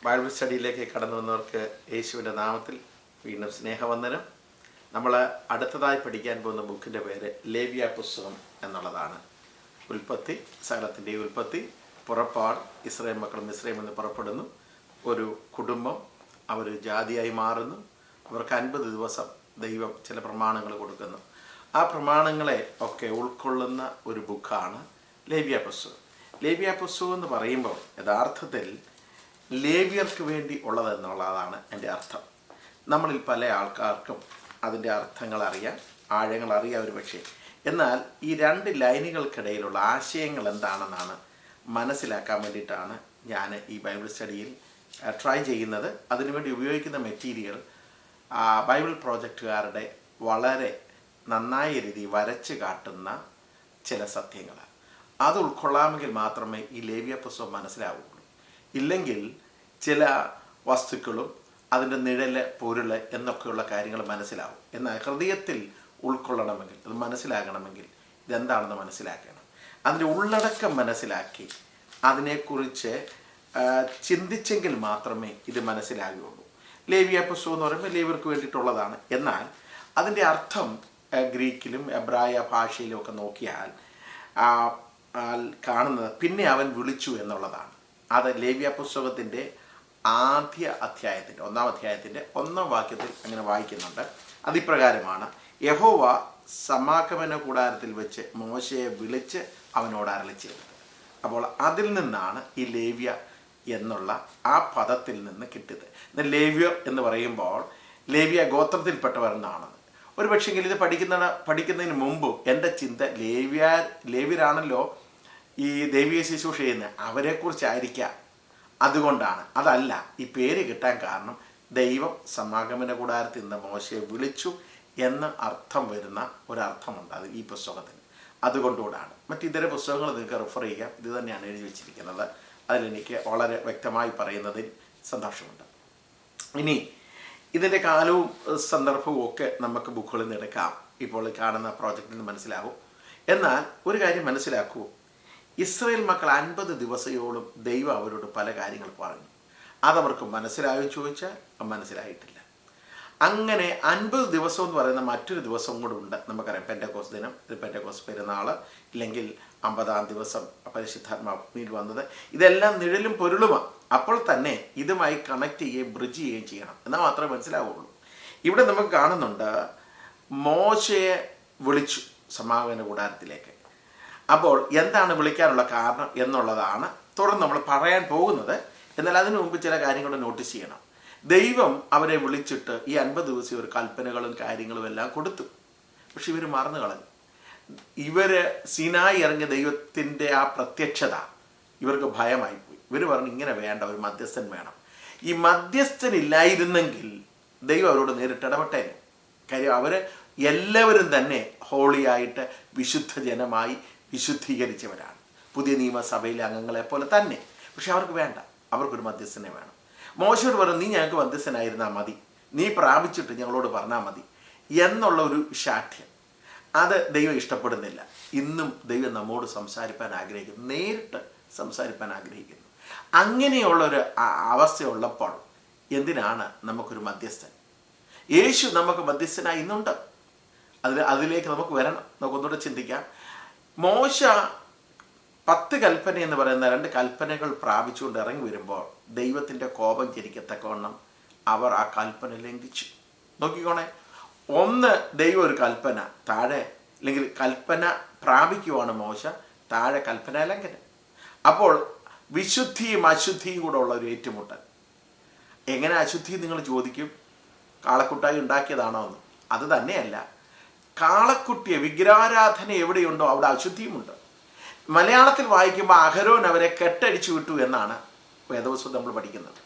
Bible സ്റ്റഡിയിലേക്ക് കടന്നു വന്നവർക്ക് യേശുവിൻ്റെ നാമത്തിൽ വീണ്ടും സ്നേഹവന്ദനം. നമ്മൾ അടുത്തതായി പഠിക്കാൻ പോകുന്ന ബുക്കിൻ്റെ പേര് ലേവ്യ പുസ്തകം എന്നുള്ളതാണ്. ഉൽപ്പത്തി, സകലത്തിൻ്റെ ഉൽപ്പത്തി, പുറപ്പാട്, ഇസ്രായേൽ മക്കൾ മിസ്രൈമിൽ നിന്ന് പുറപ്പെടുന്നു, ഒരു കുടുംബം, അവർ ജാതിയായി മാറുന്നു, അവർക്ക് 50 ദിവസം ദൈവം ചില പ്രമാണങ്ങൾ കൊടുക്കുന്നു. ആ പ്രമാണങ്ങളെ ഒക്കെ ഉൾക്കൊള്ളുന്ന ഒരു ബുക്കാണ് ലേവ്യ പുസ്തകം. ലേവ്യ പുസ്തകം എന്ന് പറയുമ്പോൾ യഥാർത്ഥത്തിൽ ലേവ്യർക്ക് വേണ്ടി ഉള്ളതെന്നുള്ളതാണ് എൻ്റെ അർത്ഥം. നമ്മളിൽ പല ആൾക്കാർക്കും അതിൻ്റെ അർത്ഥങ്ങൾ അറിയാം, ആഴങ്ങൾ അറിയാം ഒരു പക്ഷേ. എന്നാൽ ഈ 2 ലൈനുകൾക്കിടയിലുള്ള ആശയങ്ങൾ എന്താണെന്നാണ് മനസ്സിലാക്കാൻ വേണ്ടിയിട്ടാണ് ഞാൻ ഈ ബൈബിൾ സ്റ്റഡിയിൽ ട്രൈ ചെയ്യുന്നത്. അതിനുവേണ്ടി ഉപയോഗിക്കുന്ന മെറ്റീരിയൽ ബൈബിൾ പ്രോജക്റ്റുകാരുടെ വളരെ നന്നായ രീതി വരച്ച് കാട്ടുന്ന ചില സത്യങ്ങളാണ്. അത് ഉൾക്കൊള്ളാമെങ്കിൽ മാത്രമേ ഈ ലേവ്യ പുസ്തകം മനസ്സിലാവുകയുള്ളൂ. ഇല്ലെങ്കിൽ ചില വസ്തുക്കളും അതിൻ്റെ നിഴല്, പൊരുള് എന്നൊക്കെയുള്ള കാര്യങ്ങൾ മനസ്സിലാവും. എന്നാൽ ഹൃദയത്തിൽ ഉൾക്കൊള്ളണമെങ്കിൽ, അത് മനസ്സിലാകണമെങ്കിൽ ഇതെന്താണെന്ന് മനസ്സിലാക്കണം. അതിൻ്റെ ഉള്ളടക്കം മനസ്സിലാക്കി അതിനെക്കുറിച്ച് ചിന്തിച്ചെങ്കിൽ മാത്രമേ ഇത് മനസ്സിലാകുകയുള്ളൂ. ലേവ്യ പുസ്തകം എന്ന് പറയുമ്പോൾ ലേവ്യർക്ക് വേണ്ടിയിട്ടുള്ളതാണ്. എന്നാൽ അതിൻ്റെ അർത്ഥം ഗ്രീക്കിലും എബ്രായ ഭാഷയിലും ഒക്കെ നോക്കിയാൽ കാണുന്നത് പിന്നെ അവൻ വിളിച്ചു എന്നുള്ളതാണ്. അത് ലേവ്യ പുസ്തകത്തിൻ്റെ ആദ്യ അധ്യായത്തിൻ്റെ 1-ാം അധ്യായത്തിൻ്റെ 1-ാം വാക്യത്തിൽ അങ്ങനെ വായിക്കുന്നുണ്ട്. അതിപ്രകാരമാണ്: യഹോവ സമാഗമന കൂടാരത്തിൽ വെച്ച് മോശയെ വിളിച്ച് അവനോട് അരുളി ചെയ്തത്. അപ്പോൾ അതിൽ നിന്നാണ് ഈ ലേവ്യ എന്നുള്ള ആ പദത്തിൽ നിന്ന് കിട്ടിയത്. ലേവ്യ എന്ന് പറയുമ്പോൾ ലേവ്യ ഗോത്രത്തിൽപ്പെട്ടവർ എന്നാണ്. ഒരു പക്ഷെങ്കിൽ ഇത് പഠിക്കുന്നതിന് മുമ്പ് എൻ്റെ ചിന്ത ലേവ്യരാണല്ലോ ഈ ദൈവീയ ശുശ്രൂഷ ചെയ്യുന്നത്, അവരെക്കുറിച്ചായിരിക്കാം. അതുകൊണ്ടാണ്. അതല്ല, ഈ പേര് കിട്ടാൻ കാരണം ദൈവം സമാഗമന കൂടാരത്തിൽ നിന്ന് മോശയെ വിളിച്ചു എന്ന് അർത്ഥം വരുന്ന ഒരർത്ഥമുണ്ട് അത് ഈ പുസ്തകത്തിന്. അതുകൊണ്ടുകൂടാണ്. മറ്റിതര പുസ്തകങ്ങൾ നിങ്ങൾക്ക് റെഫർ ചെയ്യാം. ഇത് തന്നെയാണ് എഴുതി വച്ചിരിക്കുന്നത്. അതിലെനിക്ക് വളരെ വ്യക്തമായി പറയുന്നതിൽ സന്തോഷമുണ്ട്. ഇനി ഇതിൻ്റെ കാലവും സന്ദർഭവും ഒക്കെ നമുക്ക് ബുക്കുകളിൽ നിന്ന് എടുക്കാം. ഇപ്പോൾ കാണുന്ന പ്രോജക്റ്റിൽ നിന്ന് മനസ്സിലാവും. എന്നാൽ ഒരു കാര്യം മനസ്സിലാക്കൂ, ഇസ്രായേൽ മക്കൾ 50 ദിവസയോളം ദൈവം അവരോട് പല കാര്യങ്ങൾ പറഞ്ഞു. അതവർക്ക് മനസ്സിലായോ ചോദിച്ചാൽ മനസ്സിലായിട്ടില്ല. അങ്ങനെ 50 ദിവസം എന്ന് പറയുന്ന മറ്റൊരു ദിവസം കൂടെ ഉണ്ട്. നമുക്കറിയാം, പെന്തക്കോസ്ത് ദിനം, പെന്തക്കോസ്ത് പെരുന്നാൾ, ഇല്ലെങ്കിൽ 50-ാം ദിവസം പരിശുദ്ധാത്മാവിൽ വന്നത്. ഇതെല്ലാം നിഴലും പൊരുളുമാണ്. അപ്പോൾ തന്നെ ഇതുമായി കണക്ട് ചെയ്യുകയും ബ്രിഡ്ജ് ചെയ്യുകയും ചെയ്യണം, എന്നാൽ മാത്രമേ മനസ്സിലാവുള്ളൂ. ഇവിടെ നമുക്ക് കാണുന്നുണ്ട്, മോശയെ വിളിച്ചു സമാഗമന കൂടാരത്തിലേക്ക്. അപ്പോൾ എന്താണ് വിളിക്കാനുള്ള കാരണം എന്നുള്ളതാണ് തുടർന്ന് നമ്മൾ പറയാൻ പോകുന്നത്. എന്നാൽ അതിനു മുമ്പ് ചില കാര്യങ്ങൾ നോട്ടീസ് ചെയ്യണം. ദൈവം അവരെ വിളിച്ചിട്ട് ഈ 50 ദിവസം ഒരു കൽപ്പനകളും കാര്യങ്ങളും എല്ലാം കൊടുത്തു. പക്ഷെ ഇവർ മറന്നു കളഞ്ഞു. ഇവര് സീനായി ഇറങ്ങിയ ദൈവത്തിൻ്റെ ആ പ്രത്യക്ഷത ഇവർക്ക് ഭയമായിപ്പോയി. ഇവർ പറഞ്ഞു, ഇങ്ങനെ വേണ്ട, ഒരു മധ്യസ്ഥൻ വേണം. ഈ മധ്യസ്ഥൻ ഇല്ലായിരുന്നെങ്കിൽ ദൈവം അവരോട് നേരിട്ട് ഇടപെട്ടേനെ. കാര്യം അവർ എല്ലാവരും തന്നെ ഹോളിയായിട്ട് വിശുദ്ധ ജനമായി വിശുദ്ധീകരിച്ചവരാണ്, പുതിയ നിയമസഭയിലെ അംഗങ്ങളെ പോലെ തന്നെ. പക്ഷെ അവർക്ക് വേണ്ട, അവർക്കൊരു മധ്യസ്ഥനെ വേണം. മോശയോട് പറഞ്ഞു, നീ ഞങ്ങൾക്ക് മധ്യസ്ഥനായിരുന്നാൽ മതി, നീ പ്രാപിച്ചിട്ട് ഞങ്ങളോട് പറഞ്ഞാൽ മതി എന്നുള്ള ഒരു ശാഠ്യം. അത് ദൈവം ഇഷ്ടപ്പെടുന്നില്ല. ഇന്നും ദൈവം നമ്മോട് സംസാരിപ്പാൻ ആഗ്രഹിക്കുന്നു, നേരിട്ട് സംസാരിപ്പാൻ ആഗ്രഹിക്കുന്നു. അങ്ങനെയുള്ളൊരു അവസ്ഥയുള്ളപ്പോൾ എന്തിനാണ് നമുക്കൊരു മധ്യസ്ഥൻ? യേശു നമുക്ക് മധ്യസ്ഥനായി ഇന്നുണ്ട്. അതിലേക്ക് നമുക്ക് വരണം. നമുക്കൊന്നുകൂടെ ചിന്തിക്കാം. മോശ 10 കൽപ്പന എന്ന് പറയുന്ന 2 കൽപ്പനകൾ പ്രാപിച്ചുകൊണ്ട് ഇറങ്ങി വരുമ്പോൾ ദൈവത്തിൻ്റെ കോപം ജനിക്കത്തക്കവണ്ണം അവർ ആ കൽപ്പന ലംഘിച്ചു. നോക്കിക്കോണേ, ഒന്ന് ദൈവം ഒരു കൽപ്പന താഴെ, അല്ലെങ്കിൽ കൽപ്പന പ്രാപിക്കുവാണ് മോശ, താഴെ കൽപ്പന ലംഘനം. അപ്പോൾ വിശുദ്ധിയും അശുദ്ധിയും കൂടെ ഉള്ള ഒരു ഏറ്റുമുട്ടൽ. എങ്ങനെ അശുദ്ധി നിങ്ങൾ ചോദിക്കും? കാളക്കുട്ടായി ഉണ്ടാക്കിയതാണോ എന്ന്? അത് തന്നെയല്ല. കാളക്കുട്ടിയെ, വിഗ്രഹാരാധന എവിടെയുണ്ടോ അവിടെ അശുദ്ധിയുമുണ്ട്. മലയാളത്തിൽ വായിക്കുമ്പോൾ അഹരോൻ അവരെ കെട്ടടിച്ചു വിട്ടു എന്നാണ് വേദപുസ്തകം നമ്മൾ പഠിക്കുന്നത്.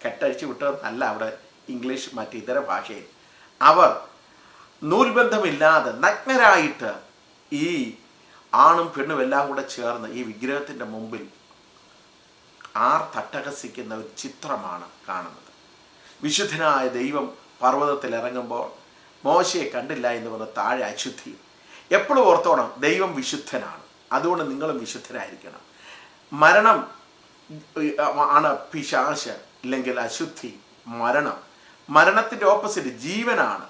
കെട്ടടിച്ചു വിട്ടതെന്നല്ല അവിടെ ഇംഗ്ലീഷ് മറ്റ് ഇതര ഭാഷയിൽ. അവർ നൂൽബന്ധമില്ലാതെ നഗ്നരായിട്ട് ഈ ആണും പെണ്ണും എല്ലാം കൂടെ ചേർന്ന് ഈ വിഗ്രഹത്തിൻ്റെ മുമ്പിൽ തട്ടഹസിക്കുന്ന ഒരു ചിത്രമാണ് കാണുന്നത്. വിശുദ്ധനായ ദൈവം പർവ്വതത്തിൽ ഇറങ്ങുമ്പോൾ മോശയെ കണ്ടില്ല എന്ന് പറഞ്ഞ താഴെ അശുദ്ധി. എപ്പോഴും ഓർത്തോണം, ദൈവം വിശുദ്ധനാണ്. അതുകൊണ്ട് നിങ്ങളും വിശുദ്ധരായിരിക്കണം. മരണം ആണ് പിശാച് ഇല്ലെങ്കിൽ അശുദ്ധി, മരണം. മരണത്തിൻ്റെ ഓപ്പോസിറ്റ് ജീവനാണ്,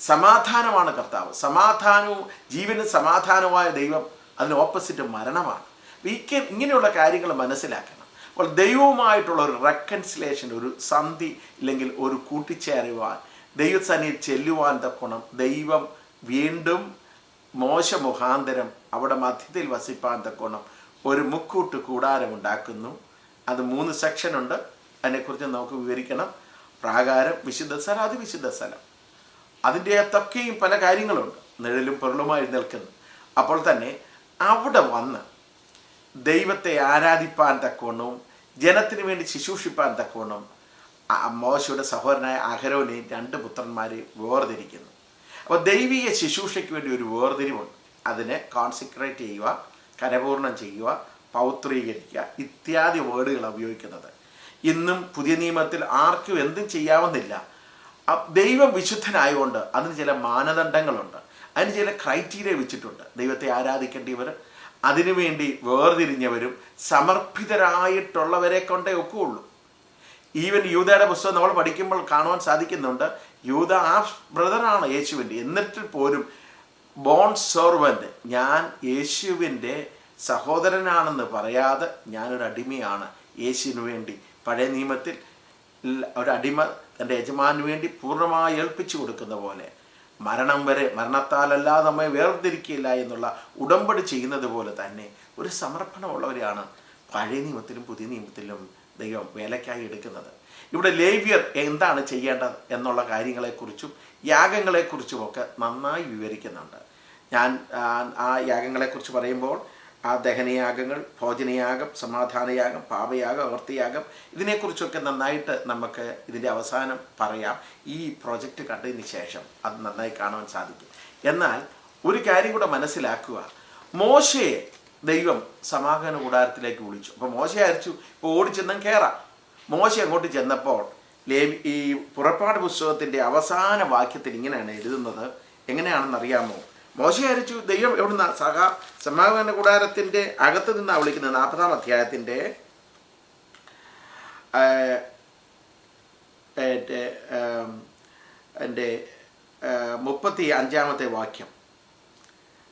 സമാധാനമാണ് കർത്താവ്. സമാധാനവും ജീവനും സമാധാനവുമായ ദൈവം, അതിന് ഓപ്പോസിറ്റ് മരണമാണ്. ഇങ്ങനെയുള്ള കാര്യങ്ങൾ മനസ്സിലാക്കണം. അപ്പോൾ ദൈവവുമായിട്ടുള്ള ഒരു റെക്കൺസിലേഷൻ, ഒരു സന്ധി ഇല്ലെങ്കിൽ ഒരു കൂട്ടിച്ചേരുവാൻ, ദൈവസന്നിധിയിൽ ചെല്ലുവാൻ തക്കോണം ദൈവം വീണ്ടും മോശ മുഖാന്തരം അവിടെ മധ്യത്തിൽ വസിപ്പാൻ തക്കോണം ഒരു മുക്കൂട്ട് കൂടാരം ഉണ്ടാക്കുന്നു. അത് 3 സെക്ഷനുണ്ട്. അതിനെക്കുറിച്ച് നമുക്ക് വിവരിക്കണം. പ്രാകാരം, വിശുദ്ധ സ്ഥലം, അതിവിശുദ്ധ സ്ഥലം. അതിൻ്റെ അകത്തൊക്കെയും പല കാര്യങ്ങളുണ്ട്. നിഴലും പൊരുളുമായി നിൽക്കുന്നു. അപ്പോൾ തന്നെ അവിടെ വന്ന് ദൈവത്തെ ആരാധിപ്പാൻ തക്കവണ്ണവും ജനത്തിന് വേണ്ടി ശുശ്രൂഷിപ്പാൻ തക്കവണ്ണം മോശയുടെ സഹോദരനായ അഹരോനെയും 2 പുത്രന്മാരെ വേർതിരിക്കുന്നു. അപ്പോൾ ദൈവീയ ശുശ്രൂഷയ്ക്ക് വേണ്ടി ഒരു വേർതിരിവുണ്ട്. അതിനെ കോൺസെൻട്രേറ്റ് ചെയ്യുക, കരപൂർണം ചെയ്യുക, പൗത്രീകരിക്കുക ഇത്യാദി വേർഡുകളാണ് ഉപയോഗിക്കുന്നത്. ഇന്നും പുതിയ നിയമത്തിൽ ആർക്കും എന്തും ചെയ്യാവുന്നില്ല. ദൈവം വിശുദ്ധനായതുകൊണ്ട് അതിന് ചില മാനദണ്ഡങ്ങളുണ്ട്, അതിന് ചില ക്രൈറ്റീരിയ വെച്ചിട്ടുണ്ട്. ദൈവത്തെ ആരാധിക്കേണ്ടവർ, അതിനുവേണ്ടി വേർതിരിഞ്ഞവരും സമർപ്പിതരായിട്ടുള്ളവരെ കൊണ്ടേ ഒക്കുകയുള്ളൂ. ഈവൻ യൂദയുടെ പുസ്തകം നമ്മൾ പഠിക്കുമ്പോൾ കാണുവാൻ സാധിക്കുന്നുണ്ട്. യൂദ ആ ബ്രദറാണ് യേശുവിൻ്റെ, എന്നിട്ട് പോലും ബോൺ സെർവൻ്റ്, ഞാൻ യേശുവിൻ്റെ സഹോദരനാണെന്ന് പറയാതെ ഞാനൊരു അടിമയാണ് യേശുവിന് വേണ്ടി. പഴയ നിയമത്തിൽ ഒരടിമ തൻ്റെ യജമാനു വേണ്ടി പൂർണ്ണമായി ഏൽപ്പിച്ചു കൊടുക്കുന്ന പോലെ മരണം വരെ, മരണത്താലല്ലാതെ നമ്മെ വേർതിരിക്കില്ല എന്നുള്ള ഉടമ്പടി ചെയ്യുന്നത് പോലെ തന്നെ ഒരു സമർപ്പണമുള്ളവരെയാണ് പഴയ നിയമത്തിലും പുതിയ നിയമത്തിലും ദൈവം വേലയ്ക്കായി എടുക്കുന്നത്. ഇവിടെ ലേവ്യർ എന്താണ് ചെയ്യേണ്ടത് എന്നുള്ള കാര്യങ്ങളെക്കുറിച്ചും യാഗങ്ങളെക്കുറിച്ചുമൊക്കെ നന്നായി വിവരിക്കുന്നുണ്ട്. ഞാൻ ആ യാഗങ്ങളെക്കുറിച്ച് പറയുമ്പോൾ ആ ദഹനയാഗങ്ങൾ, ഭോജനയാഗം, സമാധാനയാഗം, പാപയാഗം, അവർത്തിയാഗം, ഇതിനെക്കുറിച്ചൊക്കെ നന്നായിട്ട് നമുക്ക് ഇതിൻ്റെ അവസാനം പറയാം. ഈ പ്രോജക്റ്റ് കണ്ടതിന് ശേഷം അത് നന്നായി കാണുവാൻ സാധിക്കും. എന്നാൽ ഒരു കാര്യം കൂടെ മനസ്സിലാക്കുക. മോശയെ ദൈവം സമാഗമന കൂടാരത്തിലേക്ക് വിളിച്ചു. അപ്പോൾ മോശ അയച്ചു ഇപ്പോൾ ഓടിച്ചെന്നും കയറാം. മോശ അങ്ങോട്ട് ചെന്നപ്പോൾ ഈ പുറപ്പാട് പുസ്തകത്തിൻ്റെ അവസാന വാക്യത്തിൽ ഇങ്ങനെയാണ് എഴുതുന്നത്. എങ്ങനെയാണെന്നറിയാമോ? മോശ അയച്ചു ദൈവം എവിടുന്ന സമാഗമന കൂടാരത്തിൻ്റെ അകത്ത് നിന്നാണ് വിളിക്കുന്നത്. 40-ാം അധ്യായത്തിൻ്റെ 35-ാമത്തെ വാക്യം.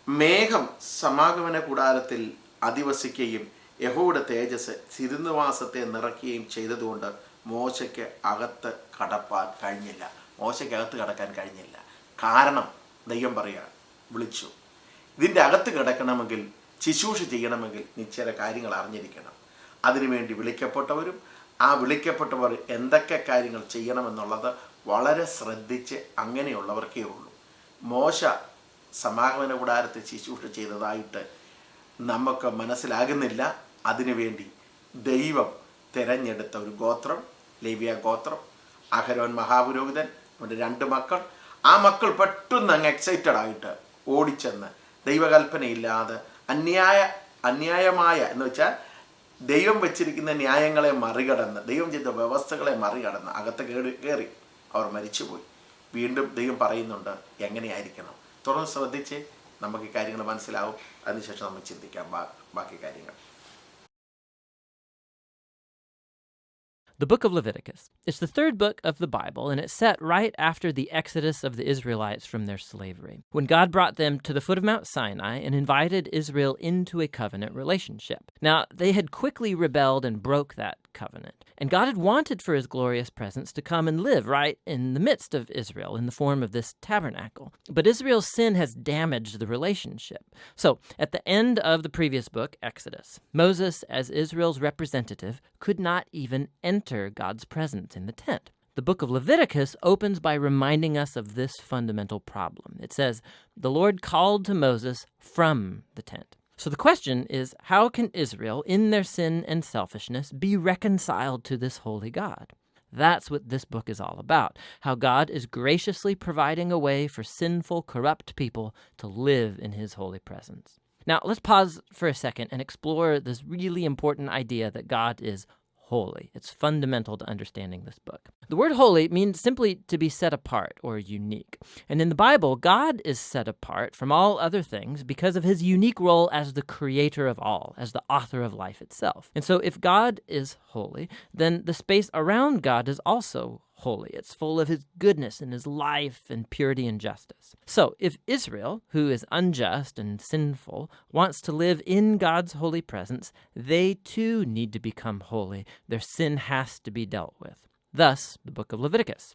മേഘം സമാഗമന കൂടാരത്തിൽ അധിവസിക്കുകയും യഹോവയുടെ തേജസ് തിരുനിവാസത്തെ നിറയ്ക്കുകയും ചെയ്തതുകൊണ്ട് മോശയ്ക്ക് അകത്ത് കടപ്പാൻ കഴിഞ്ഞില്ല. മോശയ്ക്ക് അകത്ത് കടക്കാൻ കഴിഞ്ഞില്ല. കാരണം ദൈവം പറയുക, വിളിച്ചു. ഇതിൻ്റെ അകത്ത് കിടക്കണമെങ്കിൽ, ശുശ്രൂഷ ചെയ്യണമെങ്കിൽ നീ ചില കാര്യങ്ങൾ അറിഞ്ഞിരിക്കണം. അതിനുവേണ്ടി വിളിക്കപ്പെട്ടവരും ആ വിളിക്കപ്പെട്ടവർ എന്തൊക്കെ കാര്യങ്ങൾ ചെയ്യണമെന്നുള്ളത് വളരെ ശ്രദ്ധിച്ച് അങ്ങനെയുള്ളവർക്കേ ഉള്ളൂ. മോശ സമാഗമന കൂടാരത്തിൽ ശുശ്രൂഷ ചെയ്തതായിട്ട് നമുക്ക് മനസ്സിലാകുന്നില്ല. അതിനുവേണ്ടി ദൈവം തിരഞ്ഞെടുത്ത ഒരു ഗോത്രം, ലേവ്യ ഗോത്രം, അഹരോൻ മഹാപുരോഹിതൻ, അവൻ്റെ 2 മക്കൾ. ആ മക്കൾ പെട്ടെന്ന് അങ്ങ് എക്സൈറ്റഡ് ആയിട്ട് ഓടിച്ചെന്ന് ദൈവകൽപ്പനയില്ലാതെ അന്യായമായ എന്ന് വെച്ചാൽ ദൈവം വെച്ചിരിക്കുന്ന ന്യായങ്ങളെ മറികടന്ന്, ദൈവം ചെയ്ത വ്യവസ്ഥകളെ മറികടന്ന് അകത്ത് കയറി അവർ മരിച്ചുപോയി. വീണ്ടും ദൈവം പറയുന്നുണ്ട് എങ്ങനെയായിരിക്കണം. തുറന്ന് ശ്രദ്ധിച്ച് നമുക്ക് ഈ കാര്യങ്ങൾ മനസ്സിലാവും. അതിനുശേഷം നമുക്ക് ചിന്തിക്കാം ബാക്കി കാര്യങ്ങൾ. The book of Leviticus. It's the 3rd book of the Bible, and it's set right after the exodus of the Israelites from their slavery, when God brought them to the foot of Mount Sinai and invited Israel into a covenant relationship. Now, they had quickly rebelled and broke that covenant, and God had wanted for his glorious presence to come and live right in the midst of Israel in the form of this tabernacle. But Israel's sin has damaged the relationship. So, at the end of the previous book, Exodus, Moses, as Israel's representative, could not even enter God's presence in the tent. The book of Leviticus opens by reminding us of this fundamental problem. It says, "The Lord called to Moses from the tent." So the question is, how can Israel, in their sin and selfishness, be reconciled to this holy God? That's what this book is all about, how God is graciously providing a way for sinful, corrupt people to live in his holy presence. Now, let's pause for a second and explore this really important idea that God is holy. It's fundamental to understanding this book. The word holy means simply to be set apart or unique. And in the Bible, God is set apart from all other things because of his unique role as the creator of all, as the author of life itself. And so if God is holy, then the space around God is also holy. It's full of his goodness and his life and purity and justice. So if Israel, who is unjust and sinful, wants to live in God's holy presence, they too need to become holy. Their sin has to be dealt with. Thus, the book of Leviticus.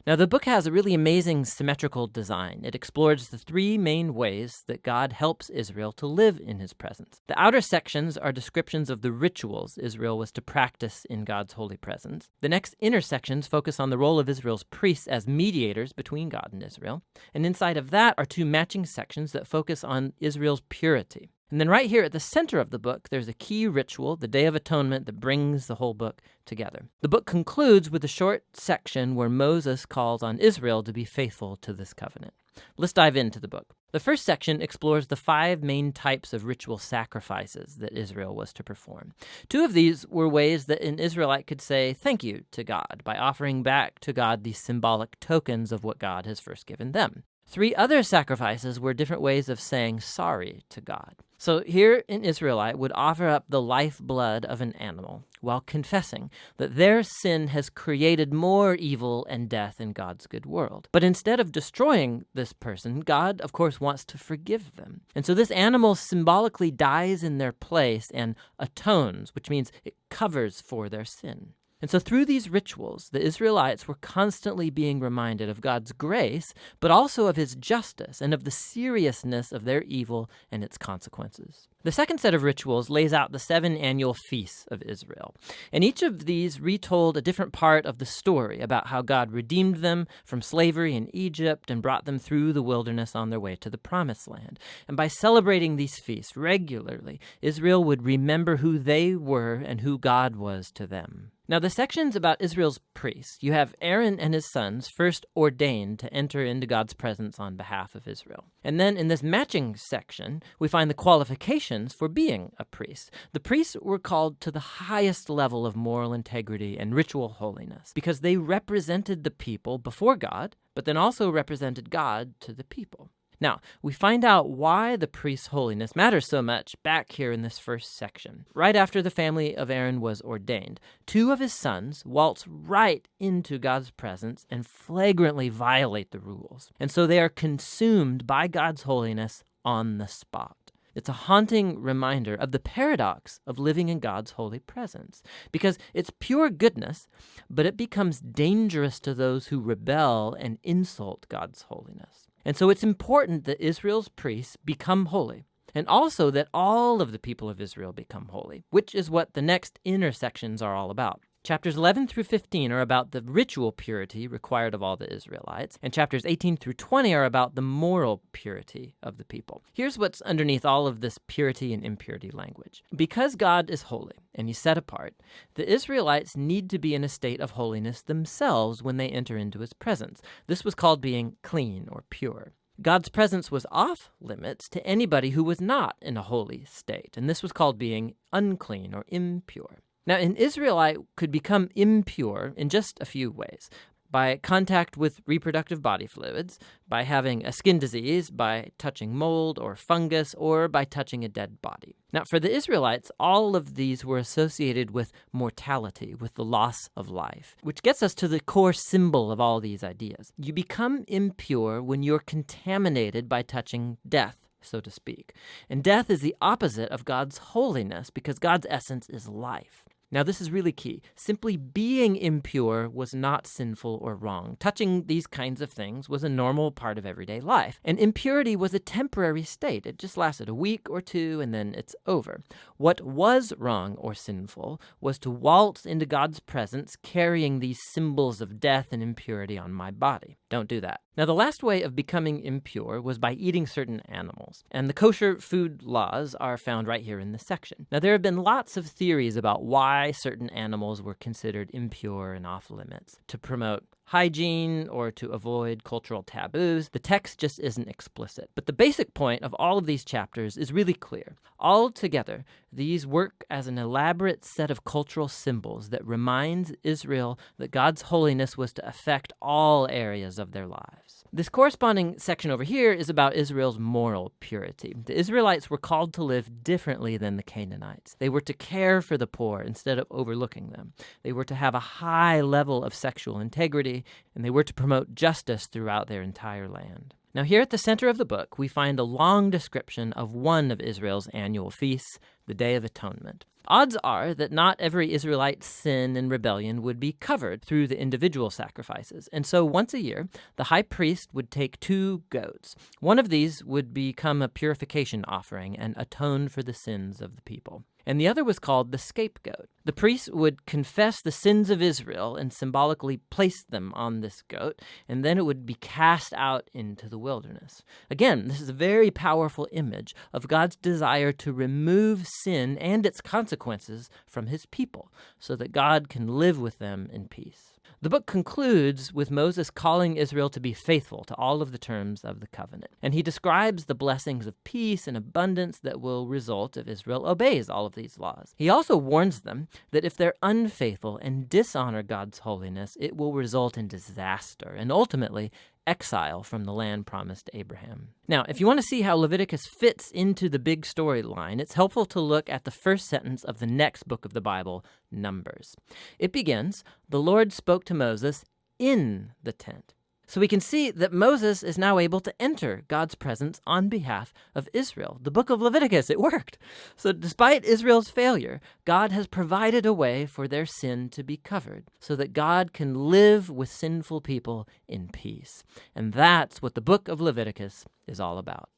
Now, the book has a really amazing symmetrical design. It explores the three main ways that God helps Israel to live in his presence. The outer sections are descriptions of the rituals Israel was to practice in God's holy presence. The next inner sections focus on the role of Israel's priests as mediators between God and Israel. And inside of that are two matching sections that focus on Israel's purity. And then right here at the center of the book, there's a key ritual, the Day of Atonement, that brings the whole book together. The book concludes with a short section where Moses calls on Israel to be faithful to this covenant. Let's dive into the book. The first section explores the 5 main types of ritual sacrifices that Israel was to perform. 2 of these were ways that an Israelite could say thank you to God by offering back to God these symbolic tokens of what God has first given them. 3 other sacrifices were different ways of saying sorry to God. So here an Israelite would offer up the lifeblood of an animal while confessing that their sin has created more evil and death in God's good world. But instead of destroying this person, God, of course, wants to forgive them. And so this animal symbolically dies in their place and atones, which means it covers for their sin. And so through these rituals, the Israelites were constantly being reminded of God's grace, but also of his justice and of the seriousness of their evil and its consequences. The second set of rituals lays out the 7 annual feasts of Israel. And each of these retold a different part of the story about how God redeemed them from slavery in Egypt and brought them through the wilderness on their way to the Promised Land. And by celebrating these feasts regularly, Israel would remember who they were and who God was to them. Now, the sections about Israel's priests, you have Aaron and his sons first ordained to enter into God's presence on behalf of Israel. And then in this matching section, we find the qualifications for being a priest. The priests were called to the highest level of moral integrity and ritual holiness because they represented the people before God, but then also represented God to the people. Now, we find out why the priest's holiness matters so much back here in this first section. Right after the family of Aaron was ordained, 2 of his sons waltz right into God's presence and flagrantly violate the rules. And so they are consumed by God's holiness on the spot. It's a haunting reminder of the paradox of living in God's holy presence, because it's pure goodness, but it becomes dangerous to those who rebel and insult God's holiness. And so it's important that Israel's priests become holy, and also that all of the people of Israel become holy, which is what the next inner sections are all about. Chapters 11 through 15 are about the ritual purity required of all the Israelites, and chapters 18 through 20 are about the moral purity of the people. Here's what's underneath all of this purity and impurity language. Because God is holy and he's set apart, the Israelites need to be in a state of holiness themselves when they enter into his presence. This was called being clean or pure. God's presence was off limits to anybody who was not in a holy state, and this was called being unclean or impure. Now, an Israelite could become impure in just a few ways: by contact with reproductive body fluids, by having a skin disease, by touching mold or fungus, or by touching a dead body. Now, for the Israelites, all of these were associated with mortality, with the loss of life, which gets us to the core symbol of all these ideas. You become impure when you're contaminated by touching death, so to speak. And death is the opposite of God's holiness because God's essence is life. Now, this is really key. Simply being impure was not sinful or wrong. Touching these kinds of things was a normal part of everyday life. And impurity was a temporary state. It just lasted a week or 2, and then it's over. What was wrong or sinful was to waltz into God's presence carrying these symbols of death and impurity on my body. Don't do that. Now, the last way of becoming impure was by eating certain animals, and the kosher food laws are found right here in this section. Now, there have been lots of theories about why certain animals were considered impure and off limits to promote hygiene or to avoid cultural taboos. The text just isn't explicit. But the basic point of all of these chapters is really clear. Altogether, these work as an elaborate set of cultural symbols that reminds Israel that God's holiness was to affect all areas of their lives. This corresponding section over here is about Israel's moral purity. The Israelites were called to live differently than the Canaanites. They were to care for the poor instead of overlooking them. They were to have a high level of sexual integrity, and they were to promote justice throughout their entire land. Now, here at the center of the book, we find a long description of one of Israel's annual feasts, the Day of Atonement. Odds are that not every Israelite's sin and rebellion would be covered through the individual sacrifices. And so once a year, the high priest would take 2 goats. One of these would become a purification offering and atone for the sins of the people. And the other was called the scapegoat. The priest would confess the sins of Israel and symbolically place them on this goat, and then it would be cast out into the wilderness. Again, this is a very powerful image of God's desire to remove sin and its consequences from his people so that God can live with them in peace. The book concludes with Moses calling Israel to be faithful to all of the terms of the covenant. And he describes the blessings of peace and abundance that will result if Israel obeys all of these laws. He also warns them that if they're unfaithful and dishonor God's holiness, it will result in disaster and ultimately exile from the land promised to Abraham. Now, if you want to see how Leviticus fits into the big storyline, it's helpful to look at the first sentence of the next book of the Bible, Numbers. It begins, "The Lord spoke to Moses in the tent." So we can see that Moses is now able to enter God's presence on behalf of Israel. The book of Leviticus, it worked. So despite Israel's failure, God has provided a way for their sin to be covered so that God can live with sinful people in peace. And that's what the book of Leviticus is all about.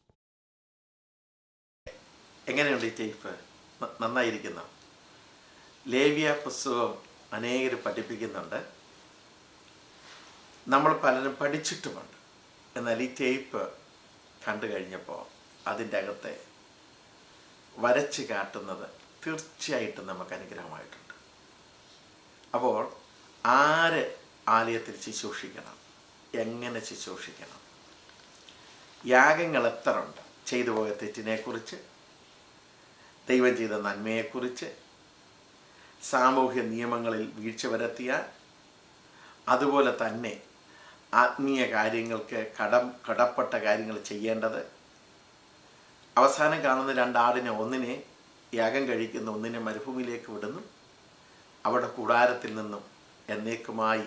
എങ്ങനെയുണ്ട് ഈ tape? നന്നായിരിക്കുന്നു. ലേവ്യ പുസ്തകം അനേകർ പഠിപ്പിക്കുന്നുണ്ട്. നമ്മൾ പലരും പഠിച്ചിട്ടുമുണ്ട്. എന്നാൽ ഈ ടേപ്പ് കണ്ടു കഴിഞ്ഞപ്പോൾ അതിൻ്റെ അകത്തെ വരച്ച് കാട്ടുന്നത് തീർച്ചയായിട്ടും നമുക്ക് അനുഗ്രഹമായിട്ടുണ്ട്. അപ്പോൾ ആര് ആലയത്തിൽ ശുശ്രൂഷിക്കണം, എങ്ങനെ ശുശ്രൂഷിക്കണം, യാഗങ്ങൾ എത്ര ഉണ്ട്, ചെയ്തു പോയ തെറ്റിനെക്കുറിച്ച്, ദൈവം ചെയ്ത നന്മയെക്കുറിച്ച്, സാമൂഹ്യ നിയമങ്ങളിൽ വീഴ്ച വരുത്തിയാൽ, അതുപോലെ തന്നെ ആത്മീയ കാര്യങ്ങൾക്ക് കടപ്പെട്ട കാര്യങ്ങൾ ചെയ്യേണ്ടത്, അവസാനം കാണുന്ന 2 ആടിനെ, ഒന്നിനെ യാഗം കഴിക്കുന്ന, ഒന്നിനെ മരുഭൂമിയിലേക്ക് വിടുന്നു, അവിടെ കൂടാരത്തിൽ നിന്നും എന്നേക്കുമായി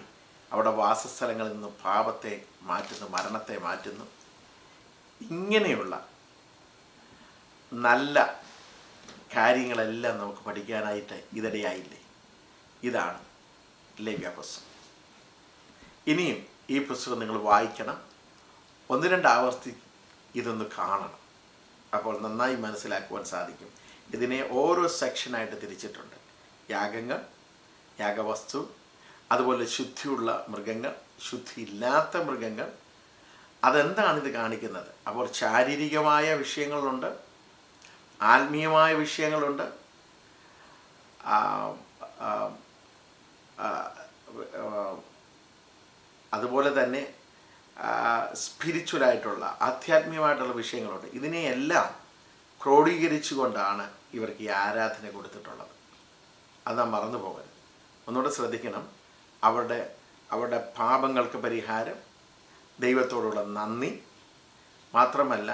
അവിടെ വാസസ്ഥലങ്ങളിൽ നിന്നും പാപത്തെ മാറ്റുന്നു, മരണത്തെ മാറ്റുന്നു. ഇങ്ങനെയുള്ള നല്ല കാര്യങ്ങളെല്ലാം നമുക്ക് പഠിക്കാനായിട്ട് ഇതിടയായില്ലേ? ഇതാണ് ലേവ്യ പുസ്തകം. ഇനിയും ഈ പുസ്തകം നിങ്ങൾ വായിക്കണം, 1-2 ആവർത്തി ഇതൊന്ന് കാണണം. അപ്പോൾ നന്നായി മനസ്സിലാക്കുവാൻ സാധിക്കും. ഇതിനെ ഓരോ സെക്ഷനായിട്ട് തിരിച്ചിട്ടുണ്ട്. യാഗങ്ങൾ, യാഗവസ്തു, അതുപോലെ ശുദ്ധിയുള്ള മൃഗങ്ങൾ, ശുദ്ധിയില്ലാത്ത മൃഗങ്ങൾ, അതെന്താണിത് കാണിക്കുന്നത്? അപ്പോൾ ശാരീരികമായ വിഷയങ്ങളുണ്ട്, ആത്മീയമായ വിഷയങ്ങളുണ്ട്, അതുപോലെ തന്നെ സ്പിരിച്വലായിട്ടുള്ള ആധ്യാത്മികമായിട്ടുള്ള വിഷയങ്ങളുണ്ട്. ഇതിനെയെല്ലാം ക്രോഡീകരിച്ചുകൊണ്ടാണ് ഇവർക്ക് ഈ ആരാധന കൊടുത്തിട്ടുള്ളത്. അത് നാം മറന്നു പോകരുത്. ഒന്നുകൂടെ ശ്രദ്ധിക്കണം. അവരുടെ പാപങ്ങൾക്ക് പരിഹാരം, ദൈവത്തോടുള്ള നന്ദി, മാത്രമല്ല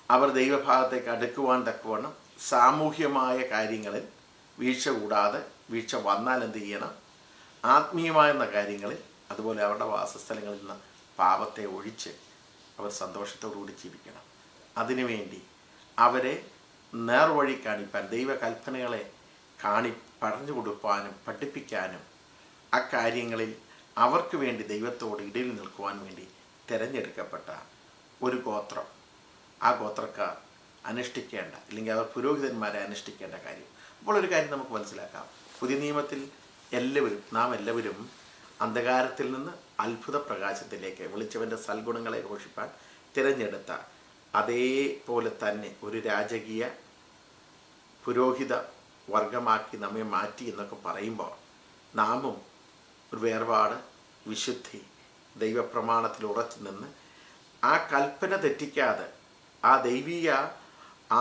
അവർ ദൈവഭാഗത്തേക്ക് അടുക്കുവാൻ തക്കവണ്ണം സാമൂഹ്യമായ കാര്യങ്ങളിൽ വീഴ്ച കൂടാതെ, വീഴ്ച വന്നാൽ എന്ത് ചെയ്യണം, ആത്മീയമായ കാര്യങ്ങളിൽ, അതുപോലെ അവരുടെ വാസസ്ഥലങ്ങളിൽ നിന്ന് പാപത്തെ ഒഴിച്ച് അവർ സന്തോഷത്തോടുകൂടി ജീവിക്കണം. അതിനുവേണ്ടി അവരെ നേർവഴി കാണിപ്പാൻ, ദൈവകൽപ്പനകളെ പറഞ്ഞു കൊടുക്കാനും പഠിപ്പിക്കാനും, അക്കാര്യങ്ങളിൽ അവർക്ക് വേണ്ടി ദൈവത്തോട് ഇടയിൽ നിൽക്കുവാൻ വേണ്ടി തിരഞ്ഞെടുക്കപ്പെട്ട ഒരു ഗോത്രം, ആ ഗോത്രക്കാർ അനുഷ്ഠിക്കേണ്ട, അല്ലെങ്കിൽ അവർ പുരോഹിതന്മാരെ അനുഷ്ഠിക്കേണ്ട കാര്യം. അപ്പോൾ ഒരു കാര്യം നമുക്ക് മനസ്സിലാക്കാം. പുതിയ നിയമത്തിൽ നാം എല്ലാവരും അന്ധകാരത്തിൽ നിന്ന് അത്ഭുത പ്രകാശത്തിലേക്ക് വിളിച്ചവൻ്റെ സൽഗുണങ്ങളെ ഘോഷിപ്പാൻ തിരഞ്ഞെടുത്ത അതേപോലെ തന്നെ ഒരു രാജകീയ പുരോഹിത വർഗമാക്കി നമ്മെ മാറ്റി എന്നൊക്കെ പറയുമ്പോൾ നാമും ഒരു വേർപാട്, വിശുദ്ധി, ദൈവപ്രമാണത്തിൽ ഉറച്ചു നിന്ന് ആ കൽപ്പന തെറ്റിക്കാതെ ആ ദൈവീയ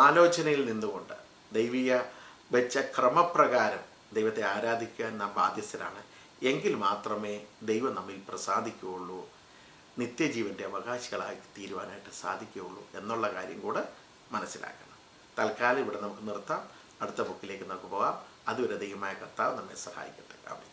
ആലോചനയിൽ നിന്നുകൊണ്ട് ദൈവീയ വെച്ച ക്രമപ്രകാരം ദൈവത്തെ ആരാധിക്കാൻ നാം ബാധ്യസ്ഥരാണ്. എങ്കിൽ മാത്രമേ ദൈവം നമ്മിൽ പ്രസാദിക്കുകയുള്ളൂ, നിത്യജീവൻ്റെ അവകാശികളായി തീരുവാനായിട്ട് സാധിക്കുകയുള്ളൂ എന്നുള്ള കാര്യം കൂടെ മനസ്സിലാക്കണം. തൽക്കാലം ഇവിടെ നമുക്ക് നിർത്താം. അടുത്ത ബുക്കിലേക്ക് നമുക്ക് പോകാം. അതുവരെ ദൈവമായ കർത്താവ് നമ്മെ സഹായിക്കട്ടെ. ആമേൻ.